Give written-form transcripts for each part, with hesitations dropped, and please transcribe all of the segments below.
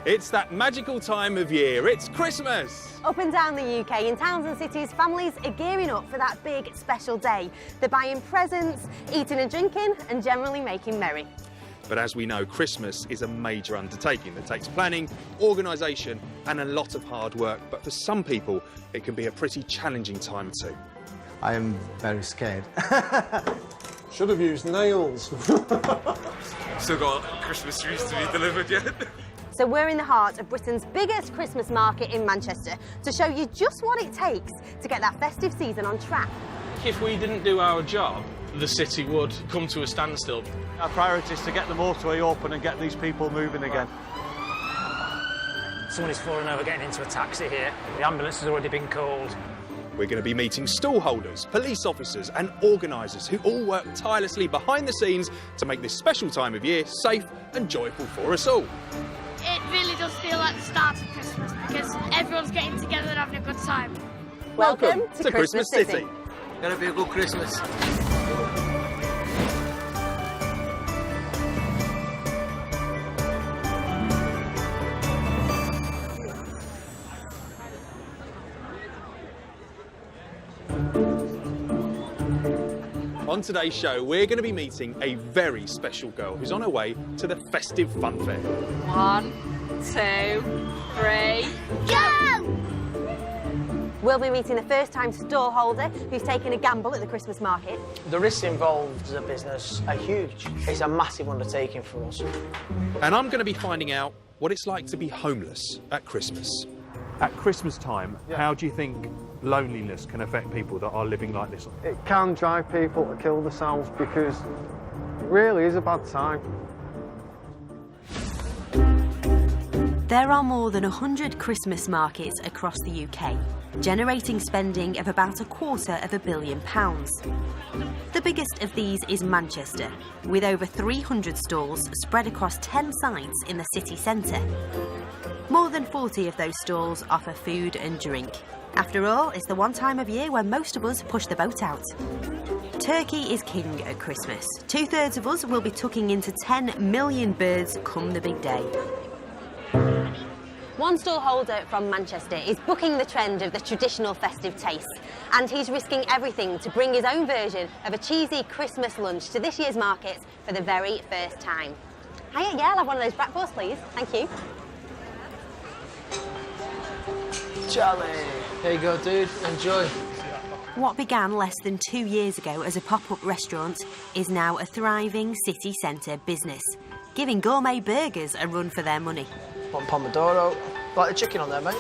It's that magical time of year. It's Christmas. Up and down the UK, in towns and cities, families are gearing up for that big special day. They're buying presents, eating and drinking, and generally making merry. But as we know, Christmas is a major undertaking that takes planning, organisation and a lot of hard work. But for some people, it can be a pretty challenging time too. I am very scared. Should have used nails. Still got Christmas trees to be delivered yet. So we're in the heart of Britain's biggest Christmas market in Manchester to show you just what it takes to get that festive season on track. If we didn't do our job, the city would come to a standstill. Our priority is to get the motorway open and get these people moving again. Someone is falling over getting into a taxi here. The ambulance has already been called. We're going to be meeting stall holders, police officers and organisers who all work tirelessly behind the scenes to make this special time of year safe and joyful for us all. It really does feel like the start of Christmas because everyone's getting together and having a good time. Welcome to Christmas City. Gonna be a good Christmas. On today's show, we're going to be meeting a very special girl who's on her way to the festive fun fair. 1, 2, 3, go! We'll be meeting a first-time stall holder who's taken a gamble at the Christmas market. The risks involved as a business are huge. It's a massive undertaking for us. And I'm going to be finding out what it's like to be homeless at Christmas. At Christmas time, how do you think loneliness can affect people that are living like this? It can drive people to kill themselves because it really is a bad time. There are more than 100 Christmas markets across the UK, generating spending of about £250 million. The biggest of these is Manchester, with over 300 stalls spread across 10 sites in the city centre. More than 40 of those stalls offer food and drink. After all, it's the one time of year when most of us push the boat out. Turkey is king at Christmas. 2/3 of us will be tucking into 10 million birds come the big day. One stall holder from Manchester is bucking the trend of the traditional festive taste, and he's risking everything to bring his own version of a cheesy Christmas lunch to this year's markets for the very first time. Hiya, yeah, I'll have one of those bratwursts, please. Thank you. Charlie! There you go, dude. Enjoy. What began less than 2 years ago as a pop-up restaurant is now a thriving city centre business, giving gourmet burgers a run for their money. One Pomodoro. Like the chicken on there, mate.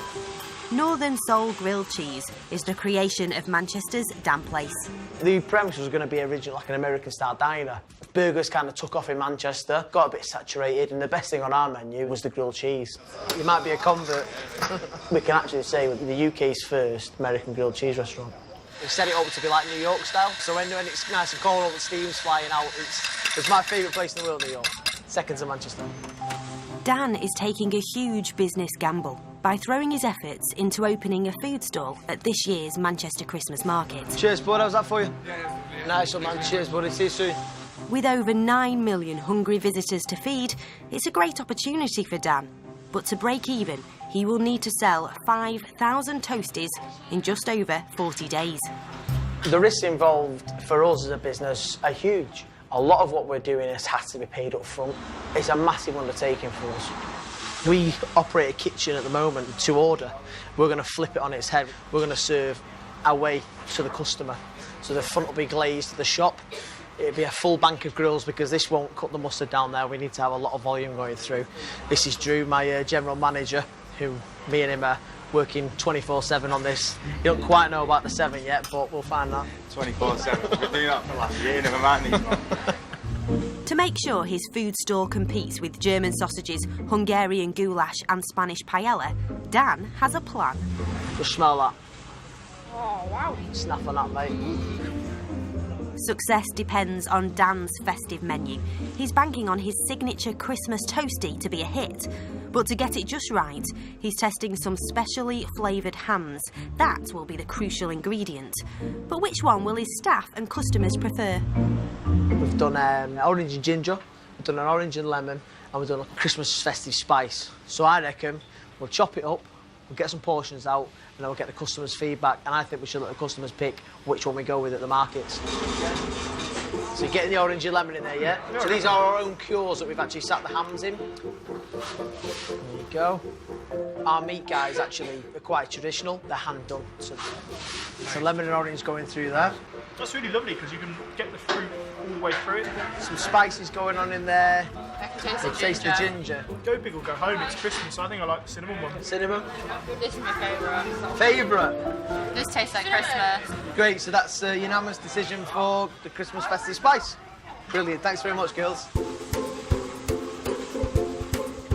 Northern Soul Grilled Cheese is the creation of Manchester's Dan Place. The premise was going to be original, like an American-style diner. Burgers kind of took off in Manchester, got a bit saturated, and the best thing on our menu was the grilled cheese. You might be a convert. We can actually say we're the UK's first American grilled cheese restaurant. We set it up to be like New York style, so when it's nice and cold, all the steam's flying out, it's my favourite place in the world, New York. Second to Manchester. Dan is taking a huge business gamble by throwing his efforts into opening a food stall at this year's Manchester Christmas market. Cheers, bud. How's that for you? Nice one, man. Cheers, buddy. See you soon. With over 9 million hungry visitors to feed, it's a great opportunity for Dan. But to break even, he will need to sell 5,000 toasties in just over 40 days. The risks involved for us as a business are huge. A lot of what we're doing has to be paid up front. It's a massive undertaking for us. We operate a kitchen at the moment to order. We're going to flip it on its head. We're going to serve our way to the customer. So the front will be glazed to the shop. It'll be a full bank of grills because this won't cut the mustard down there. We need to have a lot of volume going through. This is Drew, my general manager, who me and him are working 24/7 on this. You don't quite know about the 7 yet, but we'll find that. 24/7. We've been doing that for the last year, never mind these ones. To make sure his food stall competes with German sausages, Hungarian goulash and Spanish paella, Dan has a plan. Just smell that. Oh, wow. Snaff on that, mate. Success depends on Dan's festive menu. He's banking on his signature Christmas toastie to be a hit. But to get it just right, he's testing some specially flavoured hams. That will be the crucial ingredient. But which one will his staff and customers prefer? We've done orange and ginger, we've done an orange and lemon, and we're doing a Christmas festive spice. So I reckon we'll chop it up, we'll get some portions out, and then we'll get the customers' feedback, and I think we should let the customers pick which one we go with at the markets. So you're getting the orange and lemon in there, yeah? So these are our own cures that we've actually sat the hams in. There you go. Our meat guys actually are quite traditional. They're hand done. So lemon and orange going through there. That's really lovely because you can get the fruit all the way through it. Some spices going on in there. The taste of ginger. Go big or go home. It's Christmas. I think I like the cinnamon one. Cinnamon? This is my favourite. Favourite? This tastes like Christmas. Great, so that's a unanimous decision for the Christmas festive spice. Brilliant, thanks very much, girls.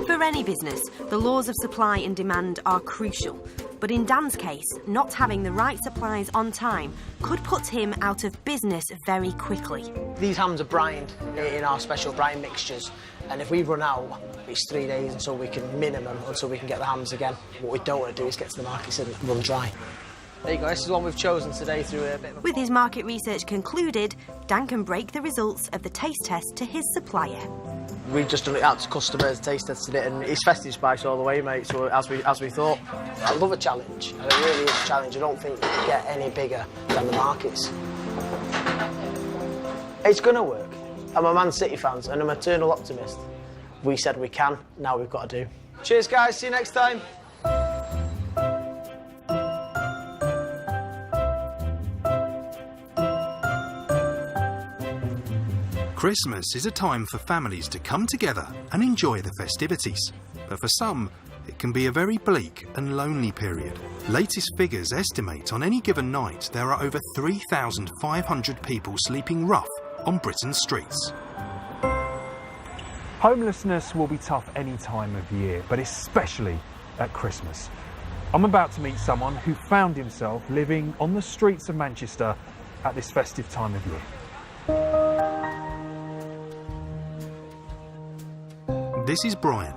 For any business, the laws of supply and demand are crucial. But in Dan's case, not having the right supplies on time could put him out of business very quickly. These hams are brined in our special brine mixtures, and if we run out, it's 3 days until we can minimum, until we can get the hams again. What we don't want to do is get to the markets and run dry. There you go, this is one we've chosen today through a bit of a... With his market research concluded, Dan can break the results of the taste test to his supplier. We've just done it out to customers, taste tested it, and it's festive spice all the way, mate, so as we thought. I love a challenge, and it really is a challenge. I don't think you can get any bigger than the markets. It's going to work. I'm a Man City fan, and I'm an eternal optimist. We said we can, now we've got to do. Cheers, guys, see you next time. Christmas is a time for families to come together and enjoy the festivities. But for some, it can be a very bleak and lonely period. Latest figures estimate on any given night there are over 3,500 people sleeping rough on Britain's streets. Homelessness will be tough any time of year, but especially at Christmas. I'm about to meet someone who found himself living on the streets of Manchester at this festive time of year. This is Brian.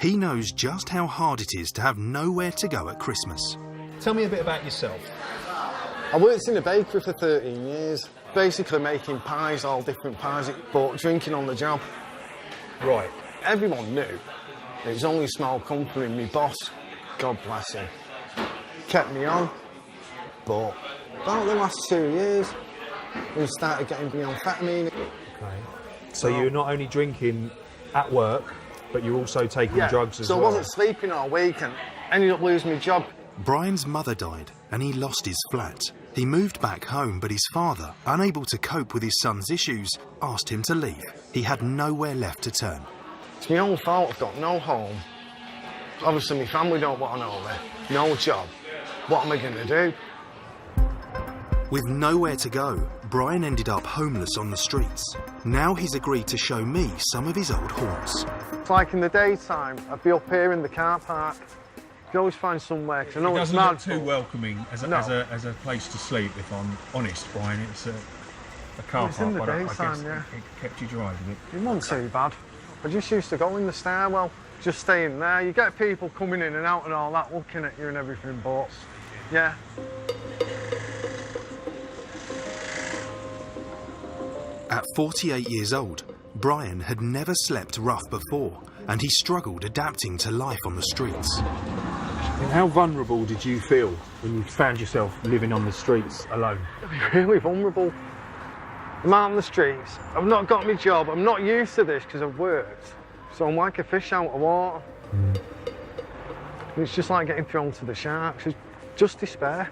He knows just how hard it is to have nowhere to go at Christmas. Tell me a bit about yourself. I worked in a bakery for 13 years, basically making pies, all different pies, but drinking on the job. Right. Everyone knew. It was only a small company. My boss, God bless him, kept me on. But about the last 2 years, we started getting amphetamine. Okay. So you're not only drinking at work, but you're also taking drugs as well? So I wasn't sleeping all week and ended up losing my job. Brian's mother died and he lost his flat. He moved back home, but his father, unable to cope with his son's issues, asked him to leave. He had nowhere left to turn. It's my own fault. I've got no home. Obviously, my family don't want to know me. No job. What am I going to do? With nowhere to go, Brian ended up homeless on the streets. Now he's agreed to show me some of his old haunts. It's like in the daytime, I'd be up here in the car park. You always find somewhere, because I know it's mad. It doesn't look too welcoming as a place to sleep, if I'm honest, Brian. It's a car park. In the I daytime, guess yeah. It kept you dry, didn't it? It wasn't too bad. I just used to go in the stairwell, just stay in there. You get people coming in and out and all that, looking at you and everything, but yeah. At 48 years old, Brian had never slept rough before, and he struggled adapting to life on the streets. And how vulnerable did you feel when you found yourself living on the streets alone? Really vulnerable. I'm out on the streets, I've not got my job, I'm not used to this because I've worked, so I'm like a fish out of water. It's just like getting thrown to the sharks, it's just despair.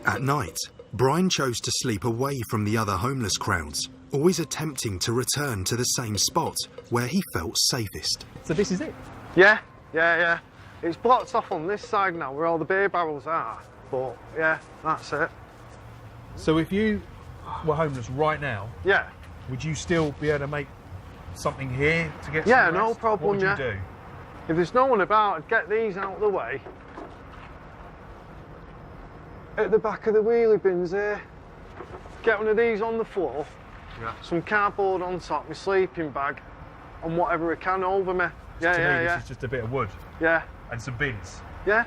At night, Brian chose to sleep away from the other homeless crowds, always attempting to return to the same spot where he felt safest. So this is it? Yeah. It's blocked off on this side now where all the beer barrels are, but yeah, that's it. So if you were homeless right now, would you still be able to make something here to get some no rest? problem. What would you do? If there's no one about, I'd get these out of the way. At the back of the wheelie bins here, get one of these on the floor, some cardboard on top, my sleeping bag, and whatever I can over me. This is just a bit of wood. Yeah. And some bins. Yeah,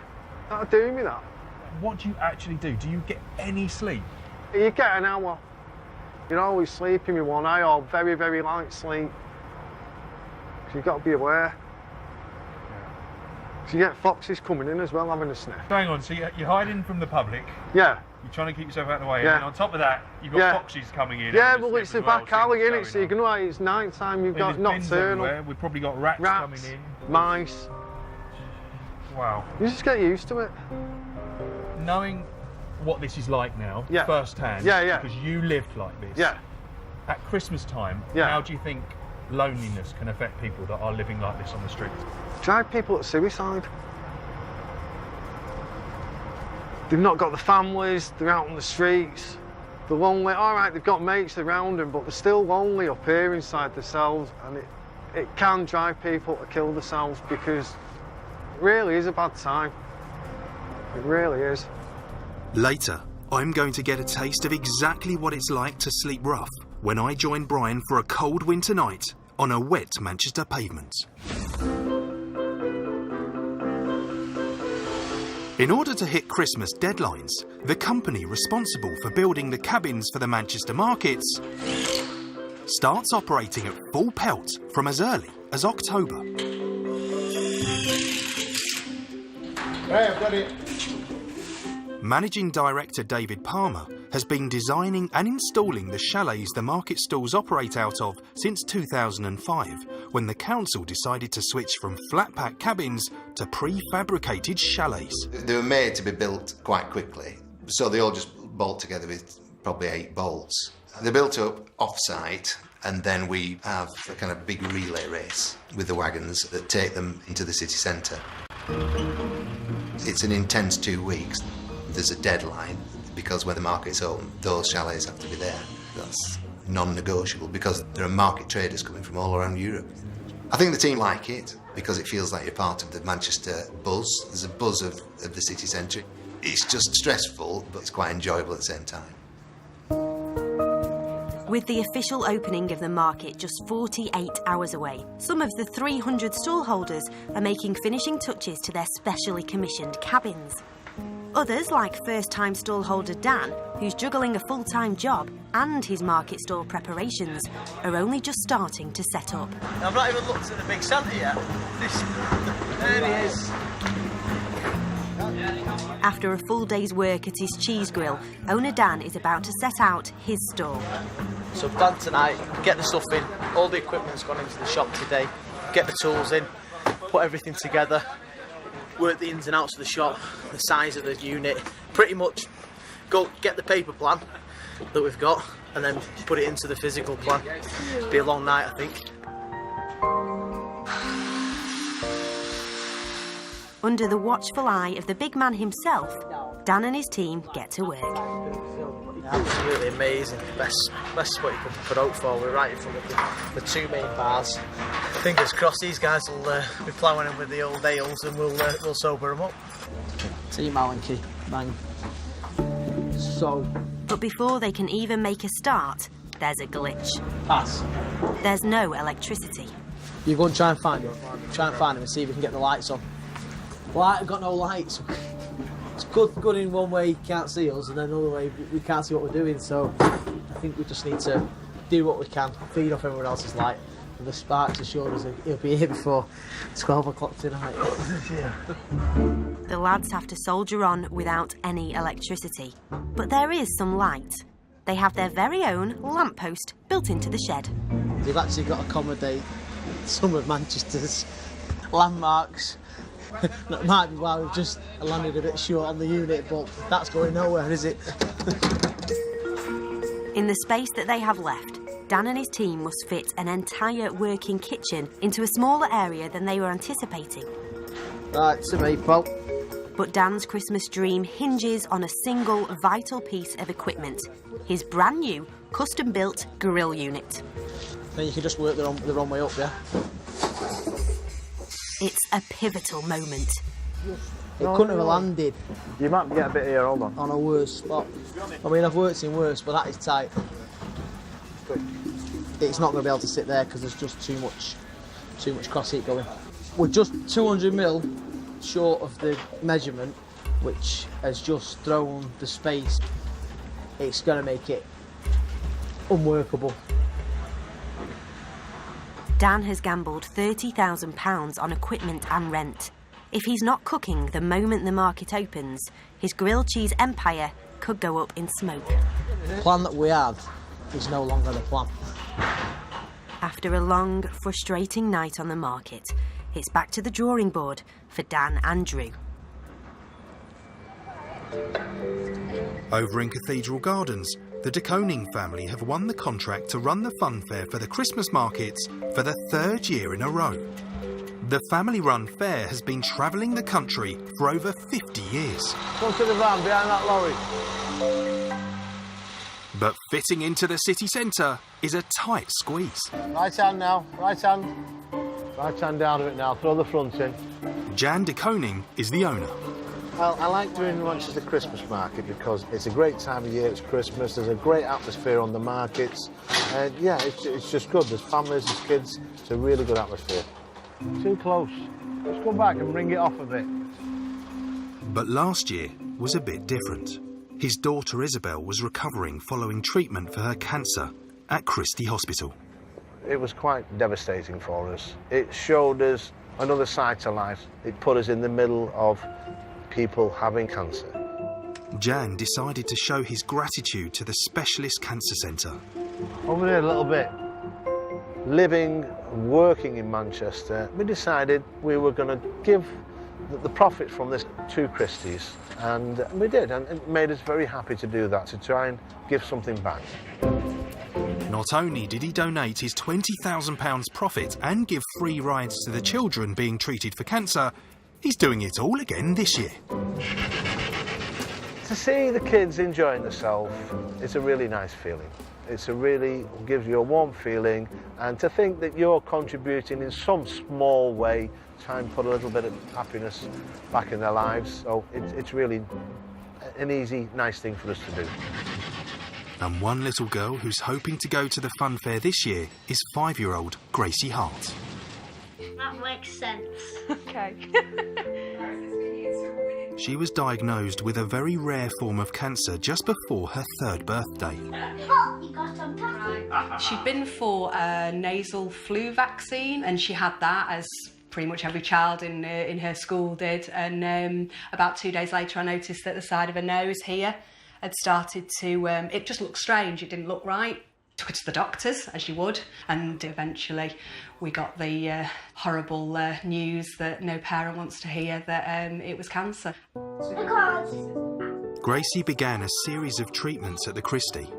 that'll do me that. What do you actually do? Do you get any sleep? You get an hour. You're always sleeping with one eye or very, very light sleep. So you've got to be aware. So you get foxes coming in as well, having a sniff. Hang on, so you're hiding from the public. Yeah. You're trying to keep yourself out of the way, Yeah. and on top of that, you've got Yeah. foxes coming in. Yeah, having a well, sniff it's the as well, back seeing alley, what's innit? So going you can know it's night time, you've got on. There's bins nocturnal. everywhere. We've probably got rats coming in. Mice. Wow. You just get used to it. Knowing what this is like now, Yeah. firsthand, Yeah. because you lived like this. Yeah. At Christmas time, Yeah. how do you think loneliness can affect people that are living like this on the streets? Drive people to suicide. They've not got the families, they're out on the streets, they're lonely. All right, they've got mates around them, but they're still lonely up here inside themselves, and it can drive people to kill themselves because it really is a bad time. It really is. Later, I'm going to get a taste of exactly what it's like to sleep rough when I join Brian for a cold winter night on a wet Manchester pavement. In order to hit Christmas deadlines, the company responsible for building the cabins for the Manchester markets starts operating at full pelt from as early as October. Hey, I've got it. Managing Director David Palmer has been designing and installing the chalets the market stalls operate out of since 2005, when the council decided to switch from flat-pack cabins to prefabricated chalets. They were made to be built quite quickly, so they all just bolt together with probably 8 bolts. They're built up off-site, and then we have a kind of big relay race with the wagons that take them into the city centre. It's an intense 2 weeks. There's a deadline, because when the market's open, those chalets have to be there. That's non-negotiable, because there are market traders coming from all around Europe. I think the team like it, because it feels like you're part of the Manchester buzz. There's a buzz of the city centre. It's just stressful, but it's quite enjoyable at the same time. With the official opening of the market just 48 hours away, some of the 300 stallholders are making finishing touches to their specially commissioned cabins. Others, like first-time stallholder Dan, who's juggling a full-time job and his market stall preparations, are only just starting to set up. I've not even looked at the big Santa yet. There he is. After a full day's work at his cheese grill, owner Dan is about to set out his stall. So plan tonight, get the stuff in, all the equipment's gone into the shop today, get the tools in, put everything together, work the ins and outs of the shop, the size of the unit, pretty much go get the paper plan that we've got and then put it into the physical plan. It'll be a long night, I think. Under the watchful eye of the big man himself, Dan and his team get to work. Absolutely amazing. Best spot you could hope for. We're right in front of the 2 main bars. Fingers crossed these guys will be ploughing in with the old ales and we'll sober them up. Team Malinky, bang. So. But before they can even make a start, there's a glitch. Pass. There's no electricity. You go and try and find him. Try and find him and see if we can get the lights on. Well, I've got no lights. It's good in one way, you can't see us, and then another way, we can't see what we're doing, so I think we just need to do what we can, feed off everyone else's light. And the Sparks assured us he'll be here before 12 o'clock tonight. Yeah. The lads have to soldier on without any electricity. But there is some light. They have their very own lamppost built into the shed. They've actually got to accommodate some of Manchester's landmarks. That might be why we've just landed a bit short on the unit, but that's going nowhere, is it? In the space that they have left, Dan and his team must fit an entire working kitchen into a smaller area than they were anticipating. Right, to me, Paul. But Dan's Christmas dream hinges on a single vital piece of equipment, his brand new, custom-built grill unit. Then you can just work the wrong way up, yeah? It's a pivotal moment. It couldn't have landed. You might get a bit here, hold on. On a worse spot. I mean, I've worked in worse, but that is tight. It's not going to be able to sit there because there's just too much cross heat going. We're just 200mm short of the measurement, which has just thrown the space. It's going to make it unworkable. Dan has gambled £30,000 on equipment and rent. If he's not cooking the moment the market opens, his grilled cheese empire could go up in smoke. The plan that we had is no longer the plan. After a long, frustrating night on the market, it's back to the drawing board for Dan and Drew. Over in Cathedral Gardens, the de Koning family have won the contract to run the fun fair for the Christmas markets for the 3rd year in a row. The family-run fair has been travelling the country for over 50 years. Come to the van behind that lorry. But fitting into the city centre is a tight squeeze. Right hand now, right hand. Right hand down a bit now, throw the front in. Jan de Koning is the owner. Well, I like doing the Manchester Christmas market because it's a great time of year, it's Christmas, there's a great atmosphere on the markets. Yeah, it's just good. There's families, there's kids, it's a really good atmosphere. Too close. Let's go back and bring it off a bit. But last year was a bit different. His daughter Isabel was recovering following treatment for her cancer at Christie Hospital. It was quite devastating for us. It showed us another side to life. It put us in the middle of people having cancer. Jan decided to show his gratitude to the Specialist Cancer Centre. Over here a little bit. Living, working in Manchester, we decided we were going to give the profit from this to Christie's, and we did, and it made us very happy to do that, to try and give something back. Not only did he donate his £20,000 profit and give free rides to the children being treated for cancer, he's doing it all again this year. To see the kids enjoying themselves, it's a really nice feeling. Gives you a warm feeling, and to think that you're contributing in some small way, trying to put a little bit of happiness back in their lives. So it's really an easy, nice thing for us to do. And one little girl who's hoping to go to the fun fair this year is 5-year-old Gracie Hart. That makes sense. Okay. She was diagnosed with a very rare form of cancer just before her 3rd birthday. She'd been for a nasal flu vaccine, and she had that, as pretty much every child in her school did. And about 2 days later, I noticed that the side of her nose here had started to... it just looked strange. It didn't look right. Took her to the doctors, as you would, and eventually we got the horrible news that no parent wants to hear, that it was cancer. Gracie began a series of treatments at the Christie.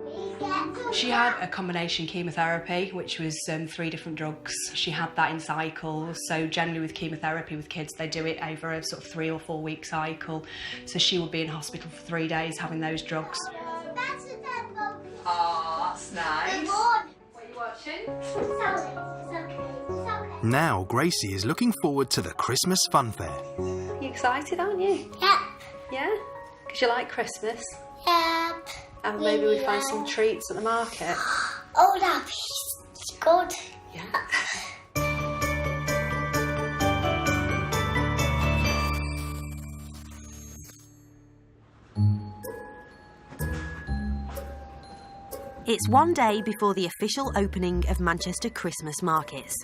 She had a combination chemotherapy, which was 3 different drugs. She had that in cycles, so generally with chemotherapy with kids, they do it over a sort of 3 or 4 week cycle. So she would be in hospital for 3 days having those drugs. Oh, that's nice. What are you watching? Now Gracie is looking forward to the Christmas fun fair. You excited, aren't you? Yep. Yeah? Because you like Christmas? Yep. And maybe we find some treats at the market. Oh, that'd be good. Yeah. It's one day before the official opening of Manchester Christmas markets.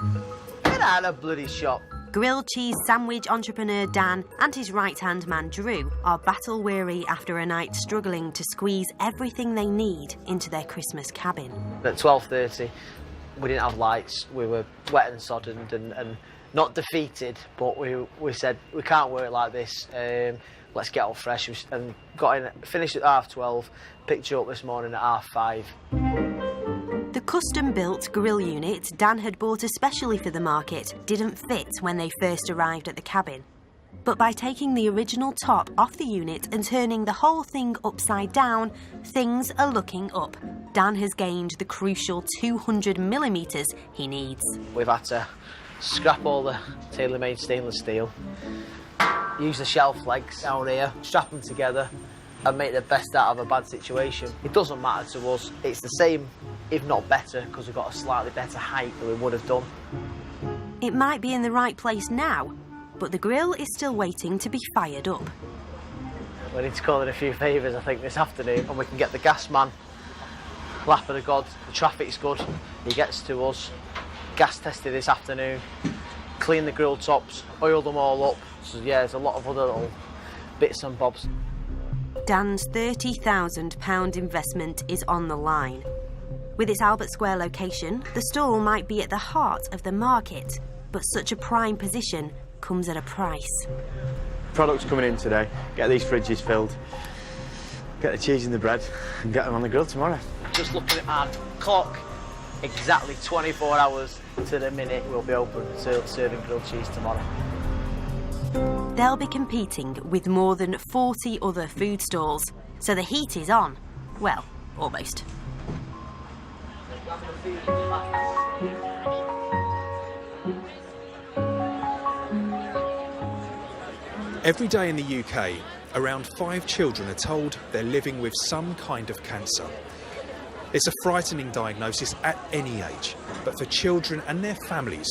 Get out of the bloody shop. Grilled cheese sandwich entrepreneur Dan and his right-hand man Drew are battle-weary after a night struggling to squeeze everything they need into their Christmas cabin. At 12:30, we didn't have lights. We were wet and soddened and not defeated, but we said, we can't work like this. Let's get all fresh, and got in, finished at 12:30, picked you up this morning at 5:30. The custom-built grill unit Dan had bought especially for the market didn't fit when they first arrived at the cabin. But by taking the original top off the unit and turning the whole thing upside down, things are looking up. Dan has gained the crucial 200mm he needs. We've had to scrap all the tailor-made stainless steel, use the shelf legs down here, strap them together and make the best out of a bad situation. It doesn't matter to us. It's the same, if not better, because we've got a slightly better height than we would have done. It might be in the right place now, but the grill is still waiting to be fired up. We need to call in a few favours, I think, this afternoon, and we can get the gas man, clap of the god, the traffic's good, he gets to us, gas tested this afternoon, cleaned the grill tops, oiled them all up. So yeah, there's a lot of other little bits and bobs. Dan's £30,000 investment is on the line. With its Albert Square location, the stall might be at the heart of the market, but such a prime position comes at a price. Products coming in today, get these fridges filled, get the cheese and the bread, and get them on the grill tomorrow. Just looking at our clock, exactly 24 hours to the minute we'll be open serving grilled cheese tomorrow. They'll be competing with more than 40 other food stalls, so the heat is on. Well, almost. Every day in the UK, around 5 children are told they're living with some kind of cancer. It's a frightening diagnosis at any age, but for children and their families,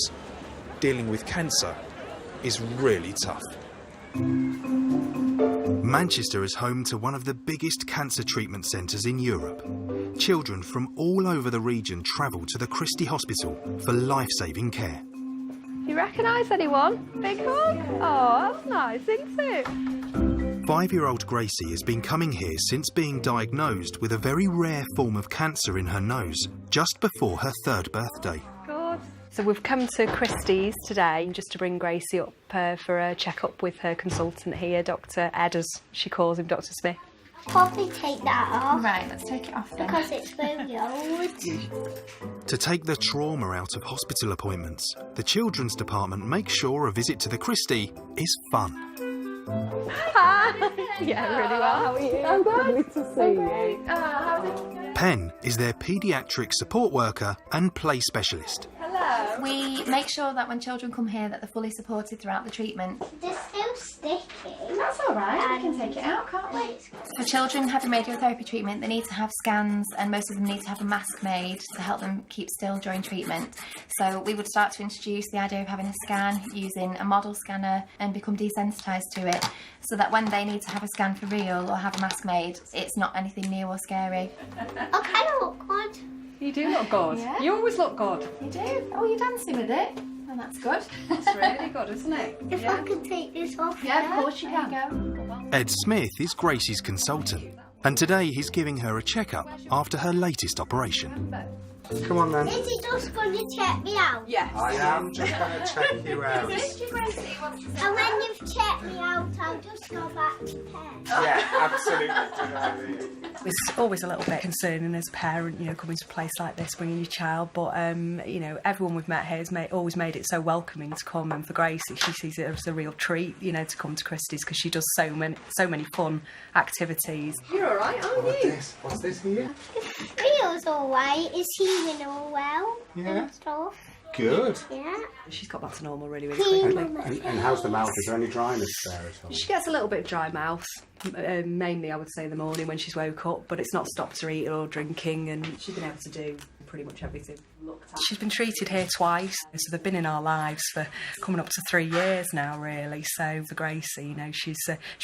dealing with cancer is really tough. Manchester is home to one of the biggest cancer treatment centres in Europe. Children from all over the region travel to the Christie Hospital for life-saving care. You recognise anyone? Big hug? Oh, that's nice, isn't it? 5-year-old Gracie has been coming here since being diagnosed with a very rare form of cancer in her nose just before her 3rd birthday. Good. So we've come to Christie's today just to bring Gracie up for a check-up with her consultant here, Dr. Ed, as she calls him, Dr. Smith. Probably take that off. Right, let's take it off then. Because it's very old. To take the trauma out of hospital appointments, the children's department makes sure a visit to the Christie is fun. Hi! Yeah, really well. How are you? I'm good. Lovely to see you. How's it? Pen is their paediatric support worker and play specialist. Hello. We make sure that when children come here that they're fully supported throughout the treatment. They're still sticky. That's all right. We can take it out, can't we? For children having radiotherapy treatment, they need to have scans, and most of them need to have a mask made to help them keep still during treatment. So we would start to introduce the idea of having a scan using a model scanner and become desensitised to it, so that when they need to have a scan for real or have a mask made, it's not anything new or scary. I kind of look good. You do look good. Yeah. You always look good. You do. Oh, you're dancing with it. Oh, that's good. It's really good, isn't it? If I could take this off. Yeah, of course you can. Ed Smith is Gracie's consultant, and today he's giving her a checkup after her latest operation. Come on then. Is he just going to check me out? Yes. I am just going to check you out. And when you've checked me out, I'll just go back to Pen. Yeah, absolutely. It's always a little bit concerning as a parent, coming to a place like this, bringing your child. But, everyone we've met here has always made it so welcoming to come. And for Gracie, she sees it as a real treat, to come to Christie's, because she does so many fun activities. You're all right, aren't you? What's this here? Rio's all right. Is he all well? Yeah. And stuff. Good. Yeah. She's got back to normal really quickly. And how's the mouth? Is there any dryness there at all? She gets a little bit of dry mouth, mainly I would say in the morning when she's woke up, but it's not stopped her eating or drinking, and she's been able to do pretty much everything. She's been treated here twice, so they've been in our lives for coming up to 3 years now, really. So for Gracie, she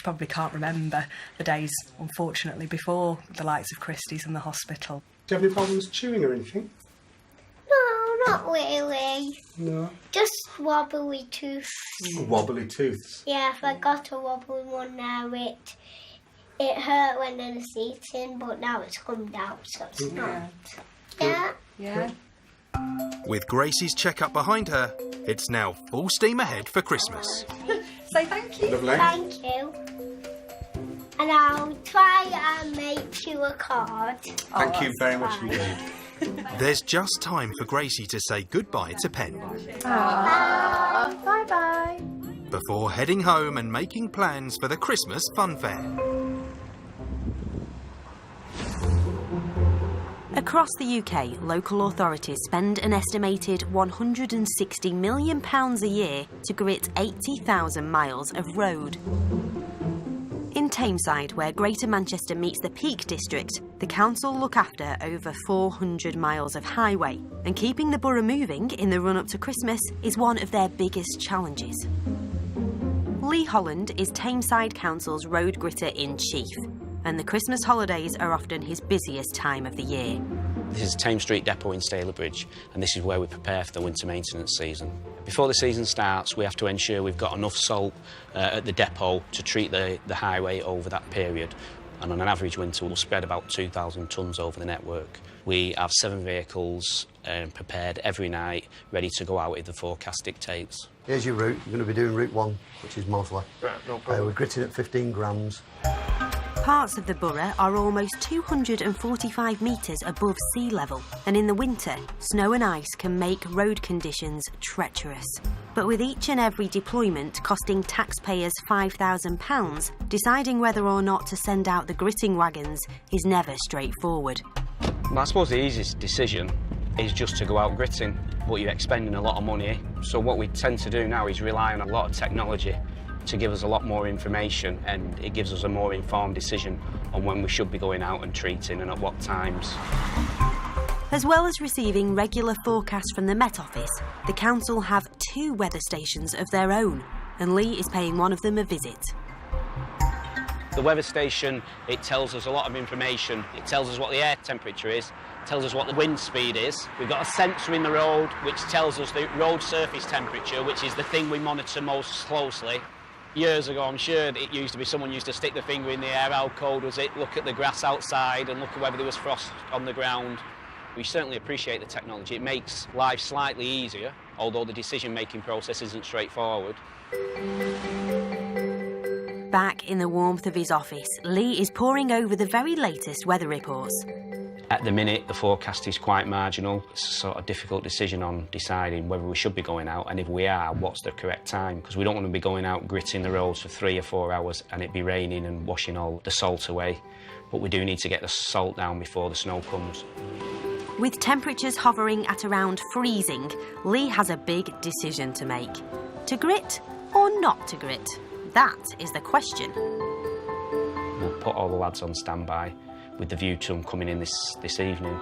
probably can't remember the days, unfortunately, before the likes of Christie's and the hospital. Do you have any problems chewing or anything? No, not really. No. Just wobbly tooth. Wobbly tooths? Yeah, if I got a wobbly one now, it hurt when I was eating, but now it's come down, so it's not. Yeah. Yeah. With Gracie's checkup behind her, it's now full steam ahead for Christmas. Say thank you. Lovely. Thank you. And I'll try and make you a card. Thank you very much indeed. There's just time for Gracie to say goodbye to Pen Bye-bye. before heading home and making plans for the Christmas fun fair. Across the UK, local authorities spend an estimated £160 million a year to grit 80,000 miles of road. In Tameside, where Greater Manchester meets the Peak District, the council look after over 400 miles of highway, and keeping the borough moving in the run-up to Christmas is one of their biggest challenges. Lee Holland is Tameside Council's road gritter-in-chief, and the Christmas holidays are often his busiest time of the year. This is Thames Street Depot in Stalybridge, and this is where we prepare for the winter maintenance season. Before the season starts, we have to ensure we've got enough salt at the depot to treat the highway over that period. And on an average winter, we'll spread about 2,000 tonnes over the network. We have 7 vehicles prepared every night, ready to go out if the forecast dictates. Here's your route. You're going to be doing route 1, which is Mosley. Right, no problem. We're gritting at 15 grams. Parts of the borough are almost 245 metres above sea level, and in the winter, snow and ice can make road conditions treacherous. But with each and every deployment costing taxpayers £5,000, deciding whether or not to send out the gritting wagons is never straightforward. Well, I suppose the easiest decision is just to go out gritting, but you're expending a lot of money. So what we tend to do now is rely on a lot of technology to give us a lot more information, and it gives us a more informed decision on when we should be going out and treating and at what times. As well as receiving regular forecasts from the Met Office, the council have 2 weather stations of their own, and Lee is paying one of them a visit. The weather station, it tells us a lot of information. It tells us what the air temperature is, tells us what the wind speed is. We've got a sensor in the road which tells us the road surface temperature, which is the thing we monitor most closely. Years ago, I'm sure it used to be someone used to stick their finger in the air, how cold was it, look at the grass outside and look at whether there was frost on the ground. We certainly appreciate the technology. It makes life slightly easier, although the decision-making process isn't straightforward. Back in the warmth of his office, Lee is poring over the very latest weather reports. At the minute, the forecast is quite marginal. It's a sort of difficult decision on deciding whether we should be going out, and if we are, what's the correct time? Because we don't want to be going out gritting the roads for 3 or 4 hours and it be raining and washing all the salt away. But we do need to get the salt down before the snow comes. With temperatures hovering at around freezing, Lee has a big decision to make. To grit or not to grit? That is the question. We'll put all the lads on standby with the view to them coming in this evening.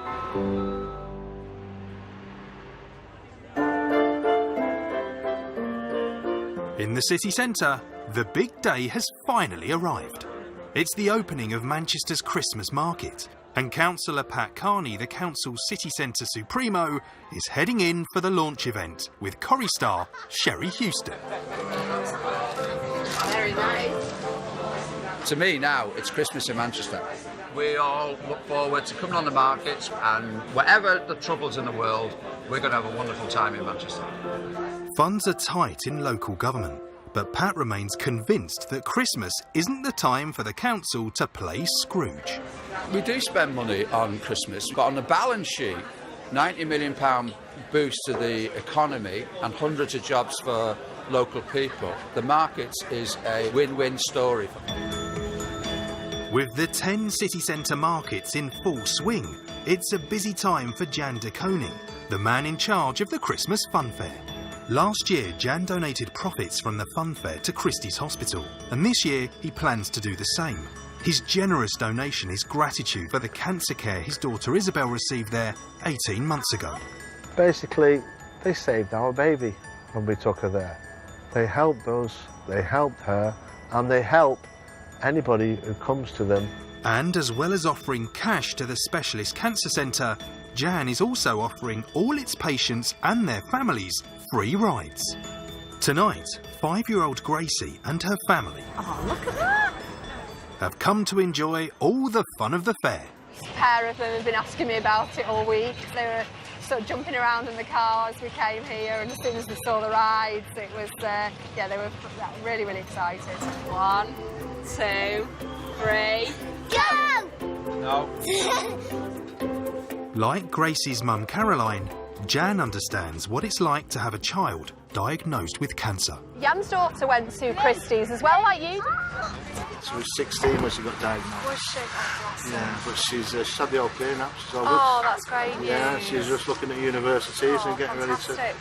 In the city centre, the big day has finally arrived. It's the opening of Manchester's Christmas market, and Councillor Pat Carney, the council's city centre supremo, is heading in for the launch event with Corrie star Sherry Houston. Very nice. To me now, it's Christmas in Manchester. We all look forward to coming on the markets, and whatever the troubles in the world, we're going to have a wonderful time in Manchester. Funds are tight in local government, but Pat remains convinced that Christmas isn't the time for the council to play Scrooge. We do spend money on Christmas, but on the balance sheet, £90 million boost to the economy and hundreds of jobs for local people. The markets is a win-win story. With the 10 city centre markets in full swing, it's a busy time for Jan de Koning, the man in charge of the Christmas Fun Fair. Last year, Jan donated profits from the fun fair to Christie's Hospital, and this year he plans to do the same. His generous donation is gratitude for the cancer care his daughter Isabel received there 18 months ago. Basically, they saved our baby when we took her there. They helped us, they helped her, and they help anybody who comes to them. And as well as offering cash to the Specialist Cancer Centre, Jan is also offering all its patients and their families free rides. Tonight, 5-year-old Gracie and her family Look at that! have come to enjoy all the fun of the fair. A pair of them have been asking me about it all week. They were sort of jumping around in the car as we came here, and as soon as they saw the rides, it was, they were really, really excited. 1, 2, 3, go! No. Like Gracie's mum Caroline, Jan understands what it's like to have a child diagnosed with cancer. Jan's daughter went to Christie's as well, like you. She was 16 when she got diagnosed. Was she? Oh, bless her. Yeah, but she's had the all clear now. She's all oh, good. that's great news. Yeah, she's just looking at universities and getting fantastic. ready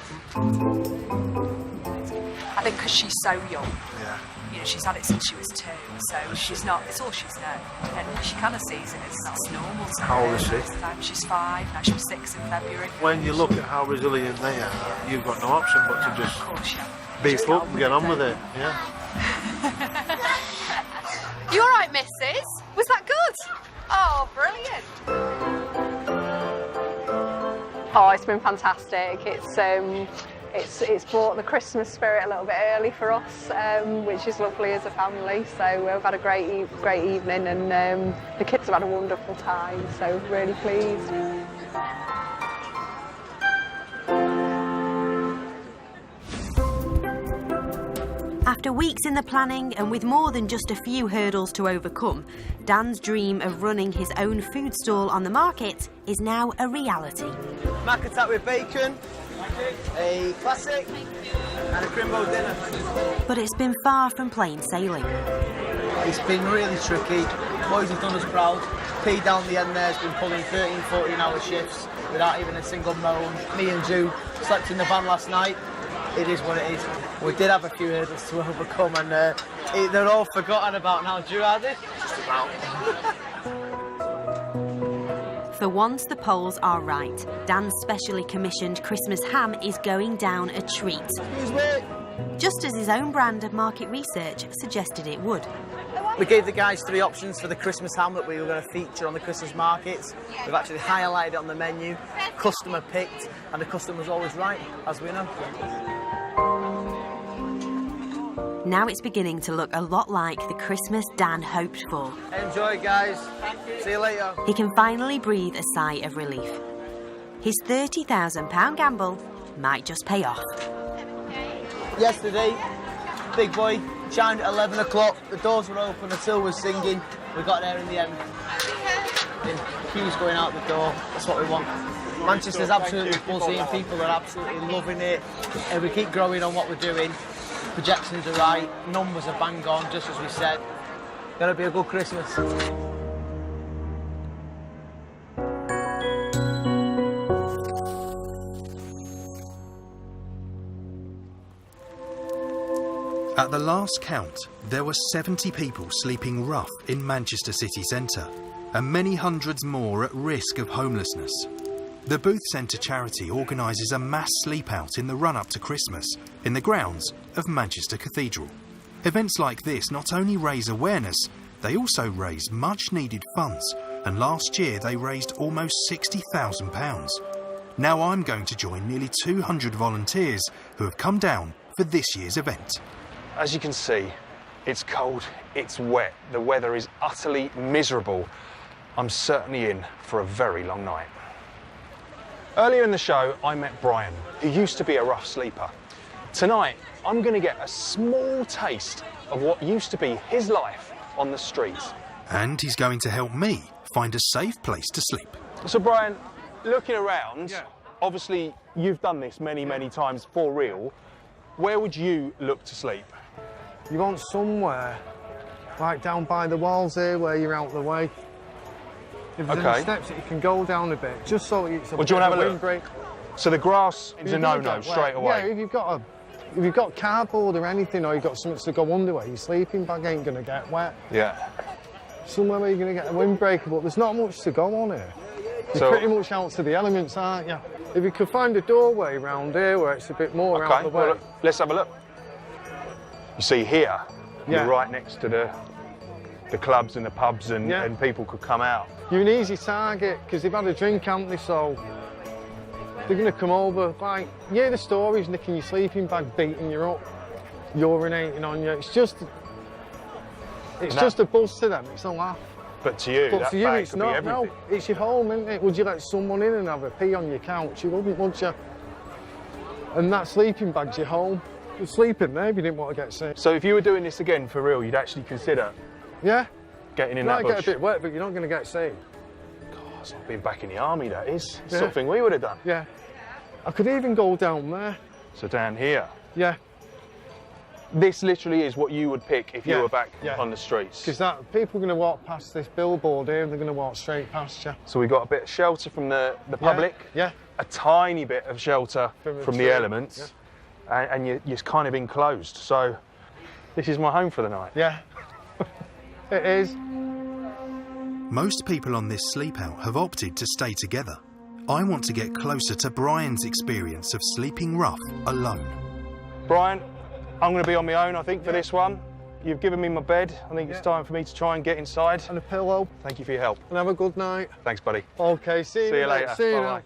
I think because she's so young. Yeah. You know, she's had it since she was 2, so she's not, it's all she's known. And she kind of sees it as that's normal. So How old is she? She's 5, now she'll be 6 in February. When you look at how resilient they are, you've got no option but to just beef up and get on with it. Yeah. You all right, missus? Was that good? Oh, brilliant. Oh, it's been fantastic. It's brought the Christmas spirit a little bit early for us, which is lovely as a family. So we've had a great evening, and the kids have had a wonderful time. So really pleased. After weeks in the planning and with more than just a few hurdles to overcome, Dan's dream of running his own food stall on the market is now a reality. Mac attack with bacon, a classic, and a Crimbo dinner. But it's been far from plain sailing. It's been really tricky. Boys have done us proud. P down the end there has been pulling 13, 14-hour shifts without even a single moan. Me and Drew slept in the van last night. It is what it is. We did have a few hurdles to overcome, and they're all forgotten about now. Drew, are they? Just about. For once the polls are right, Dan's specially commissioned Christmas ham is going down a treat. Excuse me. Just as his own brand of market research suggested it would. We gave the guys 3 options for the Christmas ham that we were going to feature on the Christmas markets. We've actually highlighted it on the menu, customer picked, and the customer's always right, as we know. Now it's beginning to look a lot like the Christmas Dan hoped for. Enjoy, guys. See you later. He can finally breathe a sigh of relief. His £30,000 gamble might just pay off. Yesterday, big boy chimed at 11 o'clock. The doors were open, the till was singing. We got there in the end. And queues going out the door. That's what we want. Manchester's absolutely buzzing. People are absolutely loving it. And we keep growing on what we're doing. Projections are right. Numbers are bang on, just as we said. Gonna be a good Christmas. At the last count, there were 70 people sleeping rough in Manchester city centre, and many hundreds more at risk of homelessness. The Booth Centre charity organises a mass sleep-out in the run-up to Christmas in the grounds of Manchester Cathedral. Events like this not only raise awareness, they also raise much-needed funds, and last year they raised almost £60,000. Now I'm going to join nearly 200 volunteers who have come down for this year's event. As you can see, it's cold, it's wet, the weather is utterly miserable. I'm certainly in for a very long night. Earlier in the show, I met Brian, who used to be a rough sleeper. Tonight, I'm going to get a small taste of what used to be his life on the streets. And he's going to help me find a safe place to sleep. So Brian, looking around, obviously you've done this many, many times for real. Where would you look to sleep? You want somewhere like down by the walls here where you're out of the way. If there's any steps that you can go down a bit, just so it's a do you want to have a windbreak. So the grass is a no-no straight away? Yeah, if you've got cardboard or anything, or you've got something to go under where your sleeping bag ain't going to get wet. Yeah. Somewhere where you're going to get a windbreaker, but there's not much to go on here. You're pretty much out to the elements, aren't you? If you could find a doorway round here where it's a bit more out of the way. Well, let's have a look. You see here, you're right next to the clubs and the pubs, and people could come out. You're an easy target because they've had a drink, haven't they? So they're going to come over. Like, you hear the stories, nicking your sleeping bag, beating you up, urinating on you. It's just a buzz to them. It's a laugh. But to you, but to you, it's not. No, it's your home, isn't it? Would you let someone in and have a pee on your couch? You wouldn't, would you? And that sleeping bag's your home. You're sleeping there if you didn't want to get sick. So if you were doing this again for real, you'd actually consider getting in that bush? You might get a bit wet, but you're not going to get sick. God, it's like being back in the army, that is. It's something we would have done. Yeah. I could even go down there. So down here? Yeah. This literally is what you would pick if you were back on the streets? Because people are going to walk past this billboard here and they're going to walk straight past you. So we've got a bit of shelter from the public. Yeah. A tiny bit of shelter from the elements. Yeah. And you're kind of enclosed. So this is my home for the night. Yeah. It is. Most people on this sleep out have opted to stay together. I want to get closer to Brian's experience of sleeping rough alone. Brian, I'm going to be on my own, I think, for this one. You've given me my bed. I think it's time for me to try and get inside. And a pillow. Thank you for your help. And have a good night. Thanks, buddy. Okay, see you later. See you now.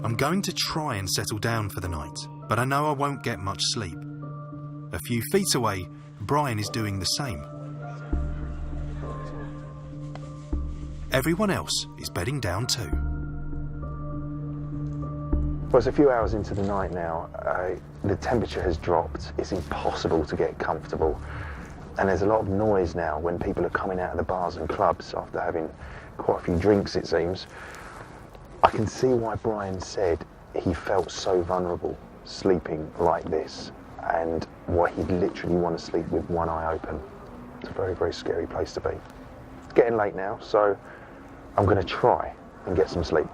I'm going to try and settle down for the night, but I know I won't get much sleep. A few feet away, Brian is doing the same. Everyone else is bedding down too. Well, it's a few hours into the night now. The temperature has dropped. It's impossible to get comfortable. And there's a lot of noise now when people are coming out of the bars and clubs after having quite a few drinks, it seems. I can see why Brian said he felt so vulnerable sleeping like this, and why he'd literally want to sleep with one eye open. It's a very, very scary place to be. It's getting late now, so I'm going to try and get some sleep.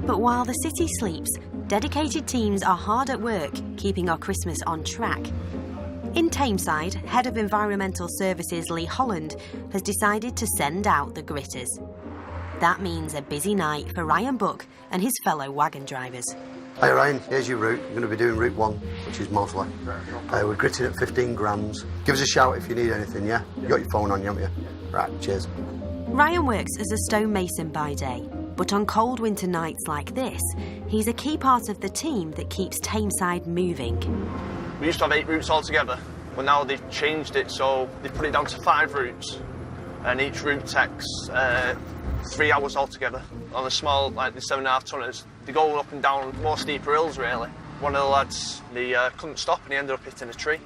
But while the city sleeps, dedicated teams are hard at work keeping our Christmas on track. In Tameside, Head of Environmental Services Lee Holland has decided to send out the gritters. That means a busy night for Ryan Buck and his fellow wagon drivers. Hey Ryan, here's your route. You're going to be doing Route 1, which is Mosley. We're gritting at 15 grams. Give us a shout if you need anything, yeah? You got your phone on you, haven't you? Right, cheers. Ryan works as a stonemason by day, but on cold winter nights like this, he's a key part of the team that keeps Tameside moving. We used to have 8 routes altogether, but now they've changed it, so they've put it down to 5 routes, and each route takes 3 hours altogether. On the small, like the 7.5 tonners, they go up and down more steeper hills, really. One of the lads, they couldn't stop and he ended up hitting a tree.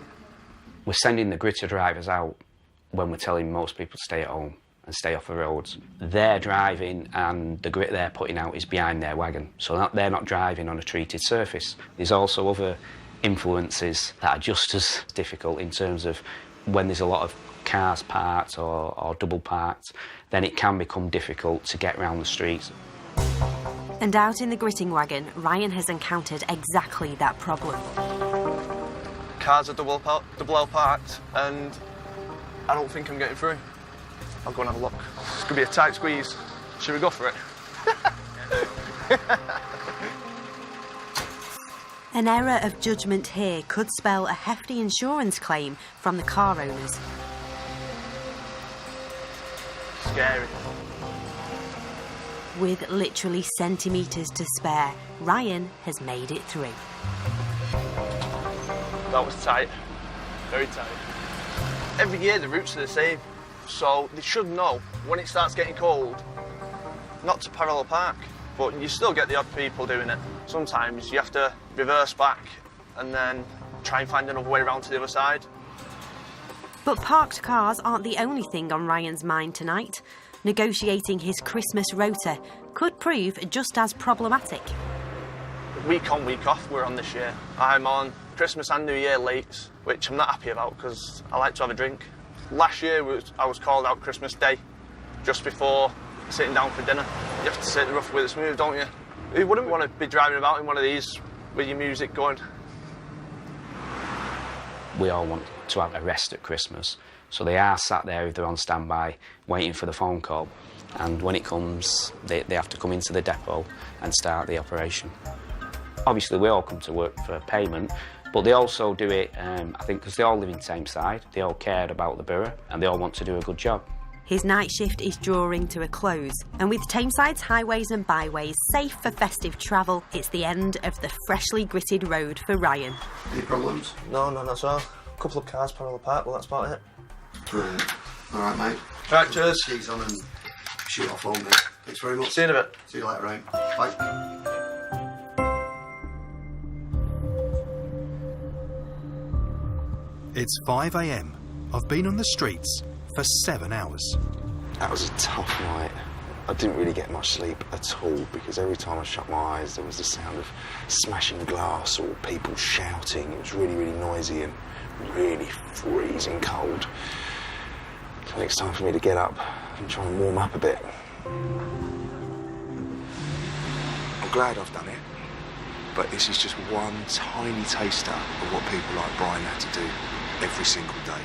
We're sending the gritter drivers out when we're telling most people to stay at home and stay off the roads. They're driving and the grit they're putting out is behind their wagon, so they're not driving on a treated surface. There's also other influences that are just as difficult in terms of when there's a lot of cars parked or double parked, then it can become difficult to get around the streets. And out in the gritting wagon, Ryan has encountered exactly that problem. Cars are double L parked and I don't think I'm getting through. I'll go and have a look. It's going to be a tight squeeze. Should we go for it? An error of judgment here could spell a hefty insurance claim from the car owners. Scary. With literally centimetres to spare, Ryan has made it through. That was tight. Very tight. Every year the routes are the same, so they should know when it starts getting cold not to parallel park, but you still get the odd people doing it. Sometimes you have to reverse back and then try and find another way around to the other side. But parked cars aren't the only thing on Ryan's mind tonight. Negotiating his Christmas rota could prove just as problematic. Week on, week off we're on this year. I'm on Christmas and New Year late, which I'm not happy about because I like to have a drink. Last year I was called out Christmas Day, just before sitting down for dinner. You have to sit the rough with the smooth, don't you? Who wouldn't want to be driving about in one of these with your music going? We all want to have a rest at Christmas, so they are sat there if they're on standby waiting for the phone call, and when it comes they have to come into the depot and start the operation. Obviously we all come to work for payment, but they also do it, I think, because they all live in Tameside, they all care about the borough and they all want to do a good job. His night shift is drawing to a close, and with Tameside's highways and byways safe for festive travel, it's the end of the freshly gritted road for Ryan. Any problems? No, none at all. A couple of cars parallel parked, well that's about it. Right. All right, mate. Right, cheers. Cheese on and shoot off home, mate. Thanks very much. See you in a bit. See you later, Ryan. Bye. It's 5 a.m. I've been on the streets for 7 hours. That was a tough night. I didn't really get much sleep at all because every time I shut my eyes there was the sound of smashing glass or people shouting. It was really, really noisy and really freezing cold. I think it's time for me to get up and try and warm up a bit. I'm glad I've done it, but this is just one tiny taster of what people like Brian had to do every single day.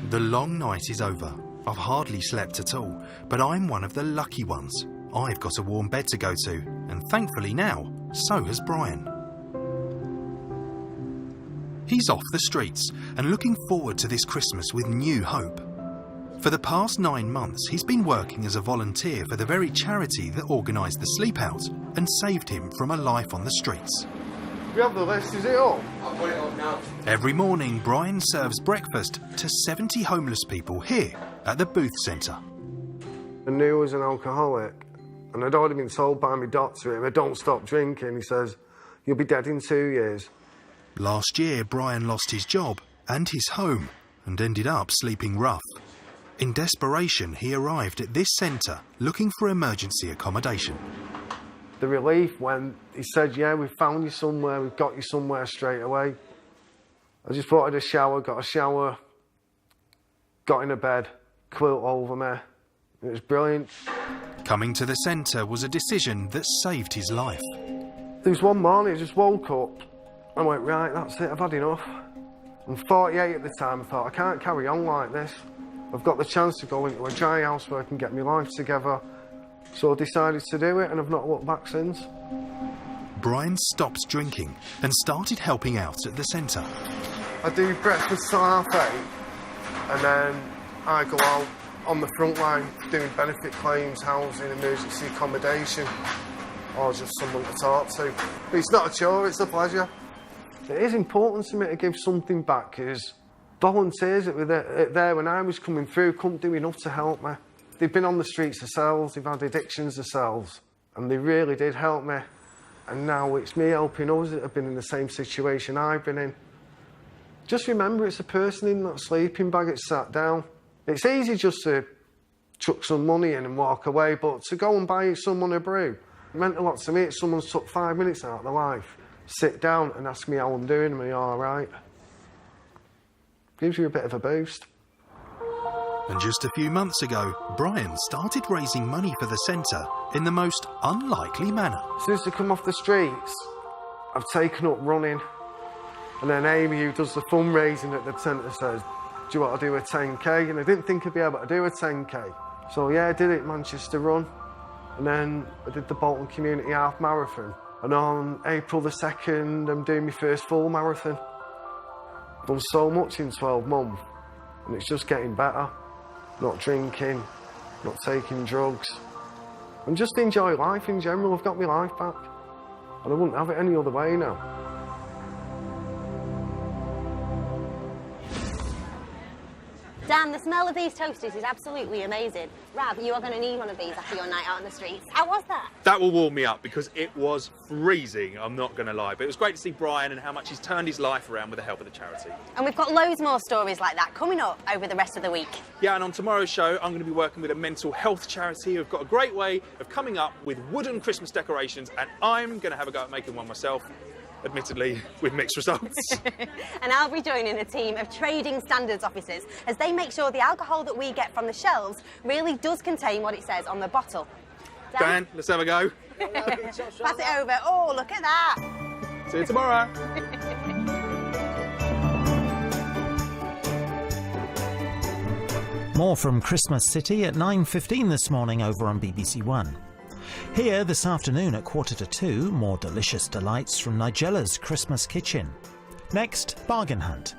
The long night is over. I've hardly slept at all, but I'm one of the lucky ones. I've got a warm bed to go to, and thankfully now, so has Brian. He's off the streets and looking forward to this Christmas with new hope. For the past 9 months, he's been working as a volunteer for the very charity that organised the sleep out and saved him from a life on the streets. You have the list, is it all? I'll put it up now. Every morning, Brian serves breakfast to 70 homeless people here at the Booth Centre. I knew I was an alcoholic, and I'd already been told by my doctor, if I don't stop drinking, he says, you'll be dead in 2 years. Last year, Brian lost his job and his home and ended up sleeping rough. In desperation, he arrived at this centre looking for emergency accommodation. The relief when he said, yeah, we've found you somewhere, we've got you somewhere straight away. I just thought I'd got a shower, got in a bed, quilt over me. It was brilliant. Coming to the centre was a decision that saved his life. There was one morning, I just woke up and went, right, that's it, I've had enough. I'm 48 at the time, I thought, I can't carry on like this. I've got the chance to go into a dry house where I can get my life together. So I decided to do it, and I've not looked back since. Brian stopped drinking and started helping out at the centre. I do breakfast till 8:30, and then I go out on the front line doing benefit claims, housing, emergency accommodation, or just someone to talk to. But it's not a chore, it's a pleasure. It is important to me to give something back, because volunteers that were there when I was coming through couldn't do enough to help me. They've been on the streets themselves, they've had addictions themselves, and they really did help me. And now it's me helping others that have been in the same situation I've been in. Just remember, it's a person in that sleeping bag that's sat down. It's easy just to chuck some money in and walk away, but to go and buy someone a brew, it meant a lot to me. If someone's took 5 minutes out of their life, sit down and ask me how I'm doing, am I all right? Gives you a bit of a boost. And just a few months ago, Brian started raising money for the centre in the most unlikely manner. Since I come off the streets, I've taken up running. And then Amy, who does the fundraising at the centre, says, do you want to do a 10k? And I didn't think I'd be able to do a 10k. So yeah, I did it, Manchester Run. And then I did the Bolton Community Half Marathon. And on April the 2nd, I'm doing my first full marathon. I've done so much in 12 months, and it's just getting better. Not drinking, not taking drugs, and just enjoy life in general. I've got my life back, and I wouldn't have it any other way now. Dan, the smell of these toasties is absolutely amazing. Rab, you are going to need one of these after your night out on the streets. How was that? That will warm me up because it was freezing, I'm not going to lie. But it was great to see Brian and how much he's turned his life around with the help of the charity. And we've got loads more stories like that coming up over the rest of the week. Yeah, and on tomorrow's show, I'm going to be working with a mental health charity who've got a great way of coming up with wooden Christmas decorations, and I'm going to have a go at making one myself. Admittedly, with mixed results. And I'll be joining a team of trading standards officers as they make sure the alcohol that we get from the shelves really does contain what it says on the bottle. Dan, let's have a go. Pass it over. Oh, look at that. See you tomorrow. More from Christmas City at 9:15 this morning over on BBC One. Here this afternoon at 1:45, more delicious delights from Nigella's Christmas Kitchen. Next, Bargain Hunt.